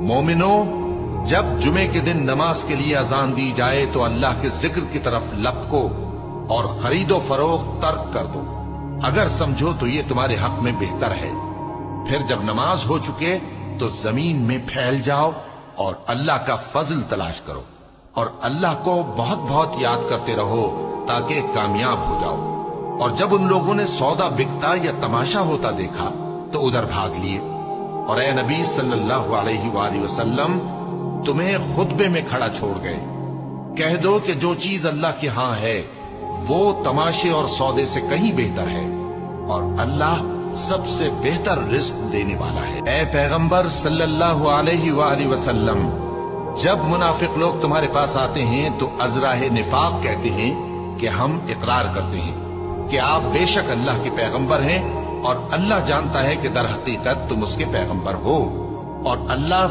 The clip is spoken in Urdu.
مومنو، جب جمعے کے دن نماز کے لیے اذان دی جائے تو اللہ کے ذکر کی طرف لپکو اور خرید و فروخت ترک کر دو، اگر سمجھو تو یہ تمہارے حق میں بہتر ہے۔ پھر جب نماز ہو چکے تو زمین میں پھیل جاؤ اور اللہ کا فضل تلاش کرو، اور اللہ کو بہت بہت یاد کرتے رہو تاکہ کامیاب ہو جاؤ۔ اور جب ان لوگوں نے سودا بکتا یا تماشا ہوتا دیکھا تو ادھر بھاگ لیے، اور اے نبی صلی اللہ علیہ وآلہ وسلم تمہیں خطبے میں کھڑا چھوڑ گئے۔ کہہ دو کہ جو چیز اللہ کے ہاں ہے وہ تماشے اور سودے سے کہیں بہتر ہے، اور اللہ سب سے بہتر رزق دینے والا ہے۔ اے پیغمبر صلی اللہ علیہ وآلہ وسلم، جب منافق لوگ تمہارے پاس آتے ہیں تو ازراہ نفاق کہتے ہیں کہ ہم اقرار کرتے ہیں کہ آپ بے شک اللہ کے پیغمبر ہیں، اور اللہ جانتا ہے کہ در حقیقت تم اس کے پیغمبر ہو، اور اللہ